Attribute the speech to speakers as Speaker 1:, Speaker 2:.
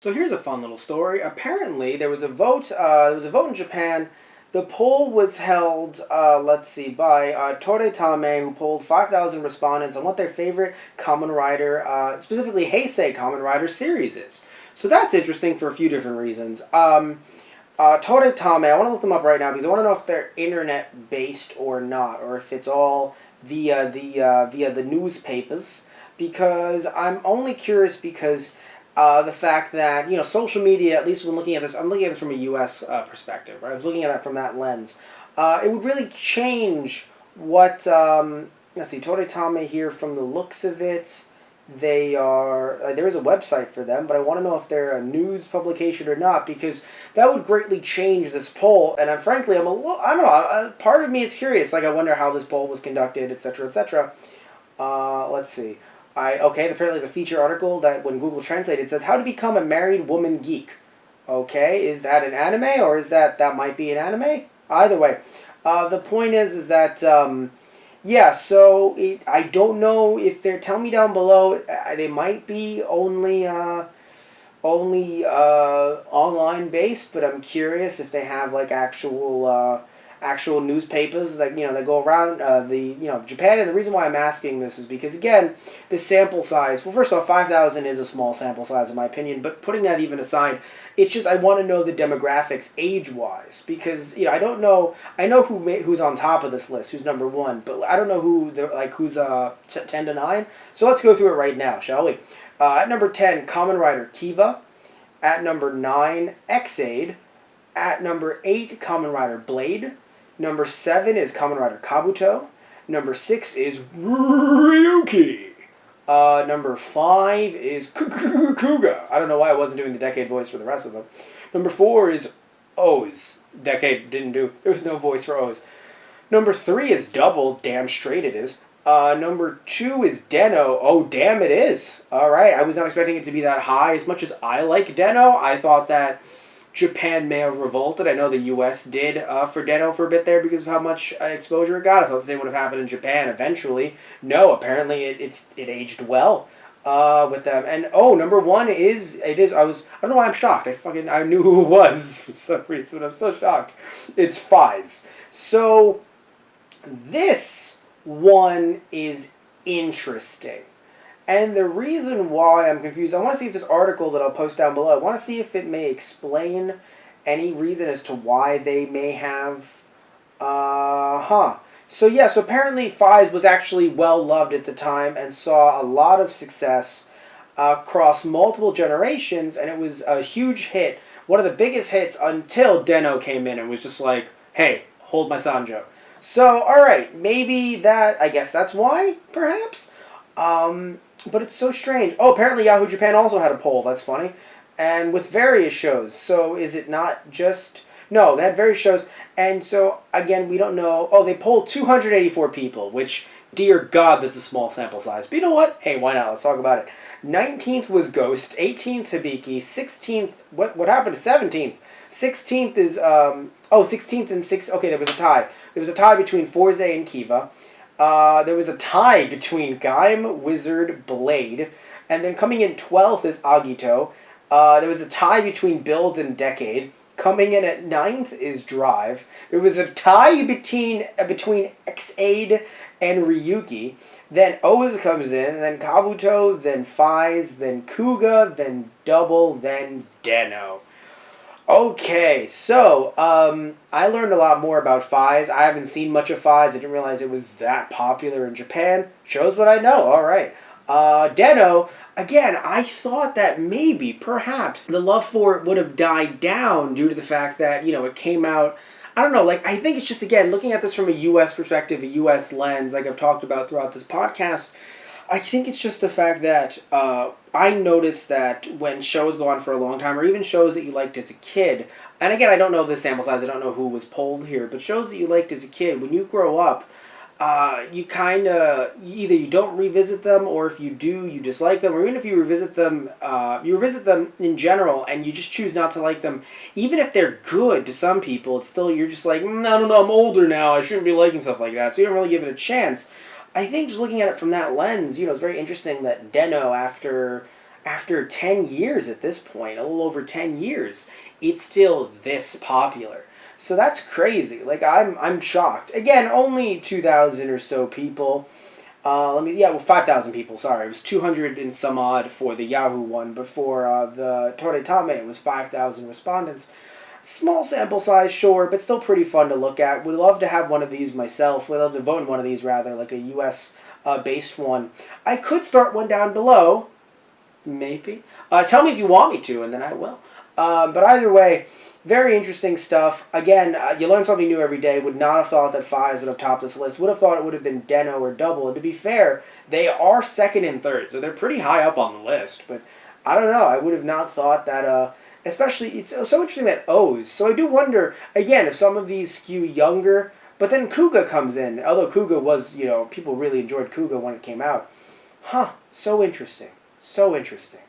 Speaker 1: So here's a fun little story. Apparently, there was a vote. There was a vote in Japan. The poll was held, let's see, by Tore Tame, who polled 5,000 respondents on what their favorite Kamen Rider, specifically Heisei Kamen Rider series is. So that's interesting for a few different reasons. Tore Tame, I want to look them up right now because I want to know if they're internet based or not, or if it's all via the newspapers. Because I'm only curious because the fact that social media, at least when looking at this, I'm looking at this from a U.S. Perspective. Right? I was looking at it from that lens. It would really change what. Let's see, Tore Tame here. From the looks of it, they are. There is a website for them, but I want to know if they're a news publication or not because that would greatly change this poll. And frankly, I'm a little. I don't know. Part of me is curious. Like I wonder how this poll was conducted, etc., etc. Let's see. Apparently there's a feature article that when Google Translate it says how to become a married woman geek. Okay, is that an anime or is that might be an anime? Either way, the point is that yeah. So I don't know if they're. Tell me down below. They might be only online based, but I'm curious if they have like actual newspapers that go around Japan. And the reason why I'm asking this is because again, the sample size. Well, first off, 5,000 is a small sample size in my opinion. But putting that even aside, it's just I want to know the demographics age wise because I don't know. I know who's on top of this list, who's number one, but I don't know who's 10 to 9. So let's go through it right now, shall we? At number 10, Kamen Rider Kiva. At number 9, X-Aid. At number 8, Kamen Rider Blade. Number 7 is Kamen Rider Kabuto. Number 6 is Ryuki. Number 5 is Kuga. I don't know why I wasn't doing the Decade voice for the rest of them. Number 4 is O's. Decade didn't do. There was no voice for O's. Number 3 is Double. Damn straight it is. Number 2 is Den-O. Oh, damn it is. Alright, I was not expecting it to be that high. As much as I like Den-O, I thought that Japan may have revolted. I know the U.S. did for Den-O for a bit there because of how much exposure it got. I thought the same would have happened in Japan eventually. No, apparently it aged well with them. And number 1 is I don't know why I'm shocked. I knew who it was for some reason. I'm so shocked. It's Fies. So this one is interesting. And the reason why I'm confused, I want to see if this article that I'll post down below, I want to see if it may explain any reason as to why they may have, So yeah, so apparently Fies was actually well loved at the time and saw a lot of success across multiple generations, and it was a huge hit, one of the biggest hits until Den-O came in and was just like, hey, hold my Sanjo. So, alright, I guess that's why, perhaps? But it's so strange. Oh, apparently Yahoo Japan also had a poll. That's funny. And with various shows. So is it not just... No, they had various shows. And so, again, we don't know... Oh, they polled 284 people, which, dear God, that's a small sample size. But you know what? Hey, why not? Let's talk about it. 19th was Ghost. 18th, Hibiki. 16th... What happened to 17th? 16th is... 16th and 6th... Okay, there was a tie. There was a tie between Forze and Kiva. There was a tie between Gaim, Wizard, Blade, and then coming in 12th is Agito. There was a tie between Build and Decade. Coming in at 9th is Drive. There was a tie between X-Aid and Ryuki. Then Oz comes in, then Kabuto, then Fies, then Kuga, then Double, then Den-O. Okay, so, I learned a lot more about Fies. I haven't seen much of Fies. I didn't realize it was that popular in Japan. Shows what I know, alright. Den-O, again, I thought that maybe, perhaps, the love for it would have died down due to the fact that, it came out... I don't know, I think it's just, again, looking at this from a U.S. perspective, a U.S. lens, like I've talked about throughout this podcast, I think it's just the fact that I noticed that when shows go on for a long time, or even shows that you liked as a kid, and again, I don't know the sample size, I don't know who was polled here, but shows that you liked as a kid, when you grow up, you kind of, either you don't revisit them, or if you do, you dislike them, or even if you revisit them in general, and you just choose not to like them, even if they're good to some people, it's still, you're just like, I don't know, I'm older now, I shouldn't be liking stuff like that, so you don't really give it a chance. I think just looking at it from that lens, it's very interesting that Den-O, after after 10 years at this point, a little over 10 years, it's still this popular. So that's crazy. Like I'm shocked. Again, only 2,000 or so people. 5,000 people. Sorry, it was 200 and some odd for the Yahoo one, but for the Toretame, it was 5,000 respondents. Small sample size, sure, but still pretty fun to look at. Would love to have one of these myself. Would love to vote in one of these rather, like a U.S. Based one. I could start one down below, maybe. Tell me if you want me to, and then I will. But either way, very interesting stuff. Again, you learn something new every day. Would not have thought that Fives would have topped this list. Would have thought it would have been Deno or Double. And to be fair, they are second and third, so they're pretty high up on the list. But I don't know. I would have not thought that. Especially, it's so interesting that O's. So I do wonder again if some of these skew younger. But then Kuga comes in. Although Kuga was, people really enjoyed Kuga when it came out. Huh. So interesting. So interesting.